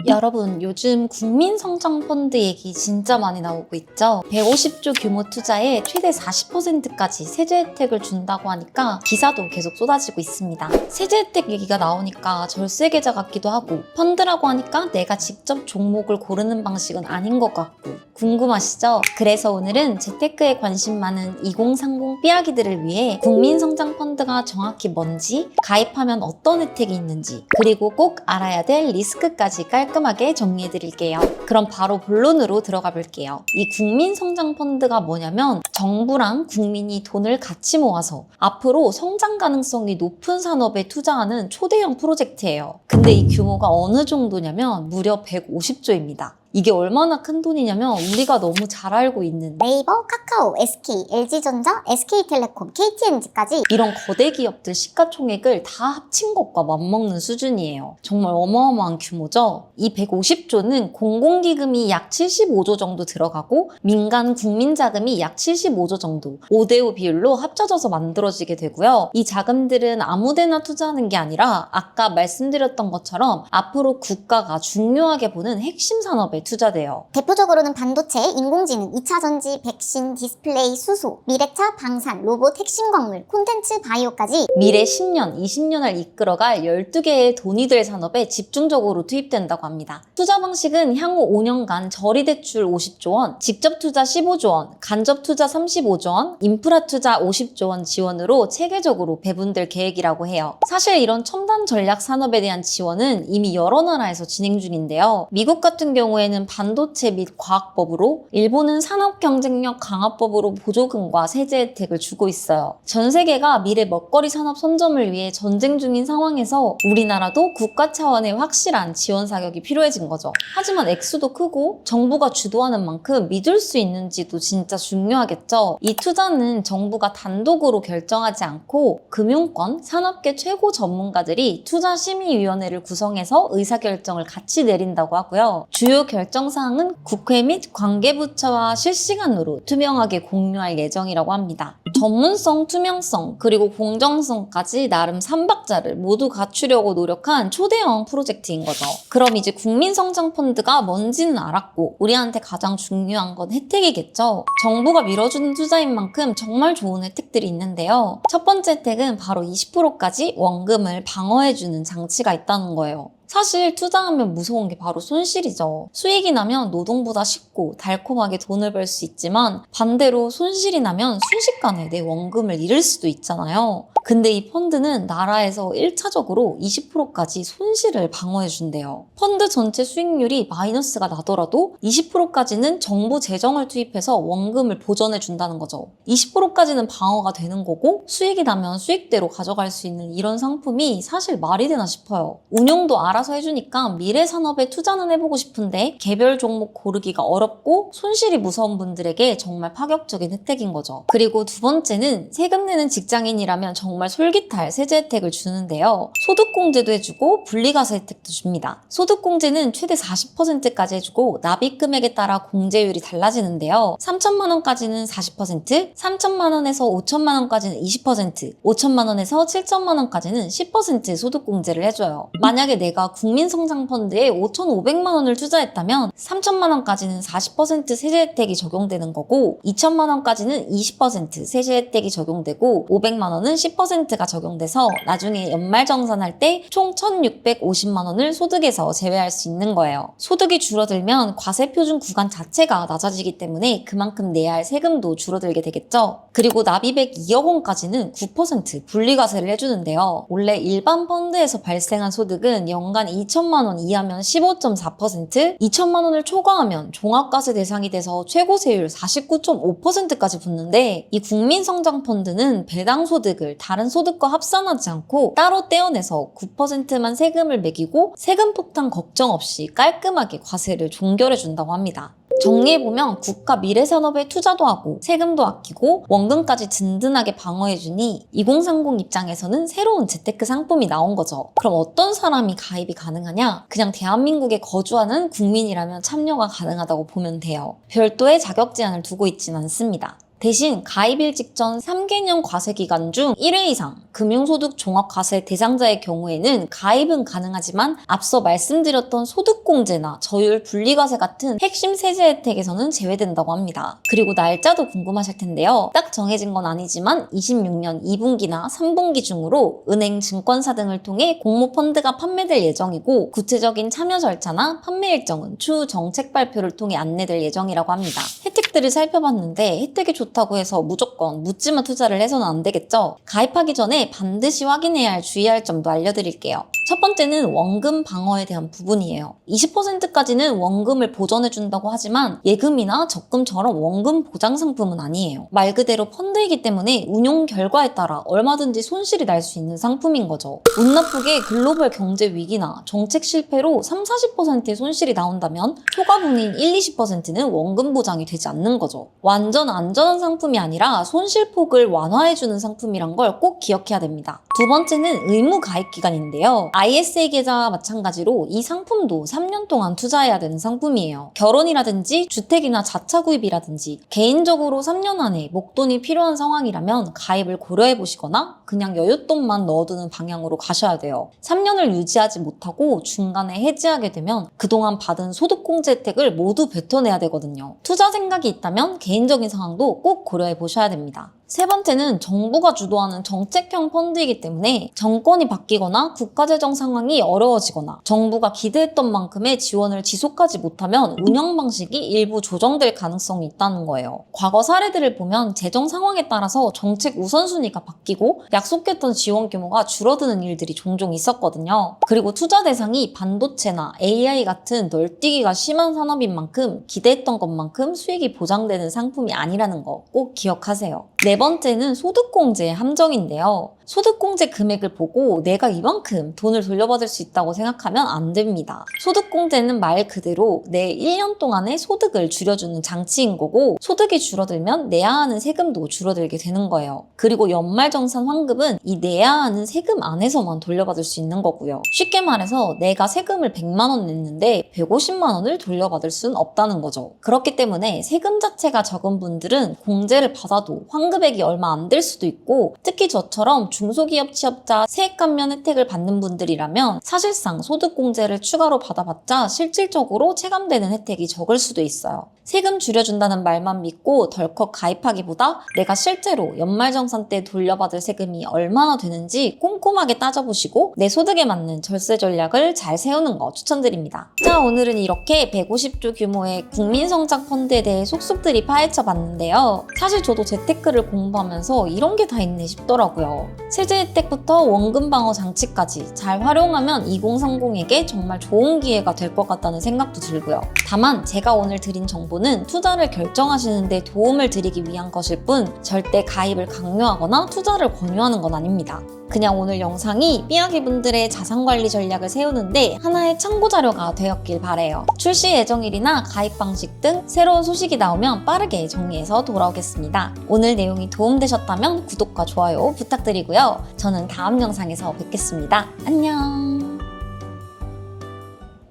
여러분, 요즘 국민성장펀드 얘기 진짜 많이 나오고 있죠? 150조 규모 투자에 최대 40%까지 세제 혜택을 준다고 하니까 기사도 계속 쏟아지고 있습니다. 세제 혜택 얘기가 나오니까 절세 계좌 같기도 하고, 펀드라고 하니까 내가 직접 종목을 고르는 방식은 아닌 것 같고 궁금하시죠? 그래서 오늘은 재테크에 관심 많은 2030 삐아기들을 위해 국민성장펀드가 정확히 뭔지, 가입하면 어떤 혜택이 있는지, 그리고 꼭 알아야 될 리스크까지 깔끔하게 정리해드릴게요. 그럼 바로 본론으로 들어가 볼게요. 이 국민성장펀드가 뭐냐면 정부랑 국민이 돈을 같이 모아서 앞으로 성장 가능성이 높은 산업에 투자하는 초대형 프로젝트예요. 근데 이 규모가 어느 정도냐면 무려 150조입니다. 이게 얼마나 큰 돈이냐면 우리가 너무 잘 알고 있는 네이버, 카카오, SK, LG전자, SK텔레콤, KTNG까지 이런 거대 기업들 시가총액을 다 합친 것과 맞먹는 수준이에요. 정말 어마어마한 규모죠. 이 150조는 공공기금이 약 75조 정도 들어가고 민간 국민자금이 약 75조 정도 5대5 비율로 합쳐져서 만들어지게 되고요. 이 자금들은 아무데나 투자하는 게 아니라 아까 말씀드렸던 것처럼 앞으로 국가가 중요하게 보는 핵심 산업에 투자돼요. 대표적으로는 반도체, 인공지능, 2차전지, 백신, 디스플레이, 수소, 미래차, 방산, 로봇, 핵심 광물, 콘텐츠, 바이오까지 미래 10년, 20년을 이끌어갈 12개의 돈이 될 산업에 집중적으로 투입된다고 합니다. 투자 방식은 향후 5년간 저리대출 50조 원, 직접 투자 15조 원, 간접 투자 35조 원, 인프라 투자 50조 원 지원으로 체계적으로 배분될 계획이라고 해요. 사실 이런 첨단 전략 산업에 대한 지원은 이미 여러 나라에서 진행 중인데요. 미국 같은 경우에는 반도체 및 과학법으로, 일본은 산업경쟁력 강화법으로 보조금과 세제 혜택을 주고 있어요. 전 세계가 미래 먹거리 산업 선점을 위해 전쟁 중인 상황에서 우리나라도 국가 차원의 확실한 지원 사격이 필요해진 거죠. 하지만 액수도 크고 정부가 주도하는 만큼 믿을 수 있는지도 진짜 중요하겠죠. 이 투자는 정부가 단독으로 결정하지 않고 금융권, 산업계 최고 전문가들이 투자심의위원회를 구성해서 의사결정을 같이 내린다고 하고요. 주요 결정사항은 국회 및 관계부처와 실시간으로 투명하게 공유할 예정이라고 합니다. 전문성, 투명성, 그리고 공정성까지 나름 3박자를 모두 갖추려고 노력한 초대형 프로젝트인 거죠. 그럼 이제 국민성장펀드가 뭔지는 알았고 우리한테 가장 중요한 건 혜택이겠죠. 정부가 밀어주는 투자인 만큼 정말 좋은 혜택들이 있는데요. 첫 번째 혜택은 바로 20%까지 원금을 방어해주는 장치가 있다는 거예요. 사실 투자하면 무서운 게 바로 손실이죠. 수익이 나면 노동보다 쉽고 달콤하게 돈을 벌 수 있지만 반대로 손실이 나면 순식간에 내 원금을 잃을 수도 있잖아요. 근데 이 펀드는 나라에서 1차적으로 20%까지 손실을 방어해준대요. 펀드 전체 수익률이 마이너스가 나더라도 20%까지는 정부 재정을 투입해서 원금을 보전해준다는 거죠. 20%까지는 방어가 되는 거고 수익이 나면 수익대로 가져갈 수 있는 이런 상품이 사실 말이 되나 싶어요. 운용도 알아서 해주니까 미래 산업에 투자는 해보고 싶은데 개별 종목 고르기가 어렵고 손실이 무서운 분들에게 정말 파격적인 혜택인 거죠. 그리고 두 번째는 세금 내는 직장인이라면 정말 솔깃할 세제 혜택을 주는데요. 소득공제도 해주고 분리과세 혜택도 줍니다. 소득공제는 최대 40%까지 해주고 납입 금액에 따라 공제율이 달라지는데요. 3천만 원까지는 40%, 3천만 원에서 5천만 원까지는 20%, 5천만 원에서 7천만 원까지는 10% 소득공제를 해줘요. 만약에 내가 국민성장펀드에 5,500만 원을 투자했다면 3천만 원까지는 40% 세제 혜택이 적용되는 거고 2천만 원까지는 20% 세제 혜택이 적용되고 500만 원은 10%가 적용돼서 나중에 연말정산할 때 총 1,650만 원을 소득에서 제외할 수 있는 거예요. 소득이 줄어들면 과세표준 구간 자체가 낮아지기 때문에 그만큼 내야 할 세금도 줄어들게 되겠죠. 그리고 납입액 2억 원까지는 9% 분리과세를 해주는데요. 원래 일반 펀드에서 발생한 소득은 연간 2천만 원 이하면 15.4%, 2천만 원을 초과하면 종합과세 대상이 돼서 최고세율 49.5%까지 붙는데 이 국민성장펀드는 배당 소득을 다른 소득과 합산하지 않고 따로 떼어내서 9%만 세금을 매기고 세금 폭탄 걱정 없이 깔끔하게 과세를 종결해준다고 합니다. 정리해보면 국가 미래산업에 투자도 하고 세금도 아끼고 원금까지 든든하게 방어해주니 2030 입장에서는 새로운 재테크 상품이 나온 거죠. 그럼 어떤 사람이 가입이 가능하냐? 그냥 대한민국에 거주하는 국민이라면 참여가 가능하다고 보면 돼요. 별도의 자격 제한을 두고 있진 않습니다. 대신 가입일 직전 3개년 과세 기간 중 1회 이상 금융소득 종합과세 대상자의 경우에는 가입은 가능하지만 앞서 말씀드렸던 소득공제나 저율 분리과세 같은 핵심 세제 혜택에서는 제외된다고 합니다. 그리고 날짜도 궁금하실 텐데요. 딱 정해진 건 아니지만 26년 2분기나 3분기 중으로 은행, 증권사 등을 통해 공모펀드가 판매될 예정이고 구체적인 참여 절차나 판매 일정은 추후 정책 발표를 통해 안내될 예정이라고 합니다. 혜택들을 살펴봤는데 혜택이 좋다고 해서 무조건 묻지마 투자를 해서는 안 되겠죠? 가입하기 전에 반드시 확인해야 할 주의할 점도 알려드릴게요. 첫 번째는 원금 방어에 대한 부분이에요. 20%까지는 원금을 보전해준다고 하지만 예금이나 적금처럼 원금 보장 상품은 아니에요. 말 그대로 펀드이기 때문에 운용 결과에 따라 얼마든지 손실이 날 수 있는 상품인 거죠. 운 나쁘게 글로벌 경제 위기나 정책 실패로 30-40%의 손실이 나온다면 초과분인 1-20%는 원금 보장이 되지 않는 거죠. 완전 안전한 상품이 아니라 손실폭을 완화해주는 상품이란 걸 꼭 기억해야 됩니다. 두 번째는 의무 가입 기간인데요. ISA 계좌와 마찬가지로 이 상품도 3년 동안 투자해야 되는 상품이에요. 결혼이라든지 주택이나 자차 구입이라든지 개인적으로 3년 안에 목돈이 필요한 상황이라면 가입을 고려해 보시거나 그냥 여윳돈만 넣어두는 방향으로 가셔야 돼요. 3년을 유지하지 못하고 중간에 해지하게 되면 그동안 받은 소득공제 혜택을 모두 뱉어내야 되거든요. 투자 생각이 있다면 개인적인 상황도 꼭 고려해 보셔야 됩니다. 세 번째는 정부가 주도하는 정책형 펀드이기 때문에 정권이 바뀌거나 국가재정 상황이 어려워지거나 정부가 기대했던 만큼의 지원을 지속하지 못하면 운영 방식이 일부 조정될 가능성이 있다는 거예요. 과거 사례들을 보면 재정 상황에 따라서 정책 우선순위가 바뀌고 약속했던 지원 규모가 줄어드는 일들이 종종 있었거든요. 그리고 투자 대상이 반도체나 AI 같은 널뛰기가 심한 산업인 만큼 기대했던 것만큼 수익이 보장되는 상품이 아니라는 거 꼭 기억하세요. 네 번째는 소득공제의 함정인데요. 소득공제 금액을 보고 내가 이만큼 돈을 돌려받을 수 있다고 생각하면 안 됩니다. 소득공제는 말 그대로 내 1년 동안의 소득을 줄여주는 장치인 거고 소득이 줄어들면 내야 하는 세금도 줄어들게 되는 거예요. 그리고 연말정산 환급은 이 내야 하는 세금 안에서만 돌려받을 수 있는 거고요. 쉽게 말해서 내가 세금을 100만 원 냈는데 150만 원을 돌려받을 수는 없다는 거죠. 그렇기 때문에 세금 자체가 적은 분들은 공제를 받아도 환급액이 얼마 안 될 수도 있고 특히 저처럼 중소기업 취업자 세액 감면 혜택을 받는 분들이라면 사실상 소득공제를 추가로 받아봤자 실질적으로 체감되는 혜택이 적을 수도 있어요. 세금 줄여준다는 말만 믿고 덜컥 가입하기보다 내가 실제로 연말정산 때 돌려받을 세금이 얼마나 되는지 꼼꼼하게 따져보시고 내 소득에 맞는 절세 전략을 잘 세우는 거 추천드립니다. 자, 오늘은 이렇게 150조 규모의 국민성장 펀드에 대해 속속들이 파헤쳐 봤는데요. 사실 저도 재테크를 공부하면서 이런 게 다 있네 싶더라고요. 세제 혜택부터 원금 방어 장치까지 잘 활용하면 2030에게 정말 좋은 기회가 될 것 같다는 생각도 들고요. 다만 제가 오늘 드린 정보는 투자를 결정하시는 데 도움을 드리기 위한 것일 뿐 절대 가입을 강요하거나 투자를 권유하는 건 아닙니다. 그냥 오늘 영상이 삐약이 분들의 자산관리 전략을 세우는데 하나의 참고자료가 되었길 바래요. 출시 예정일이나 가입 방식 등 새로운 소식이 나오면 빠르게 정리해서 돌아오겠습니다. 오늘 내용이 도움되셨다면 구독과 좋아요 부탁드리고요. 저는 다음 영상에서 뵙겠습니다. 안녕.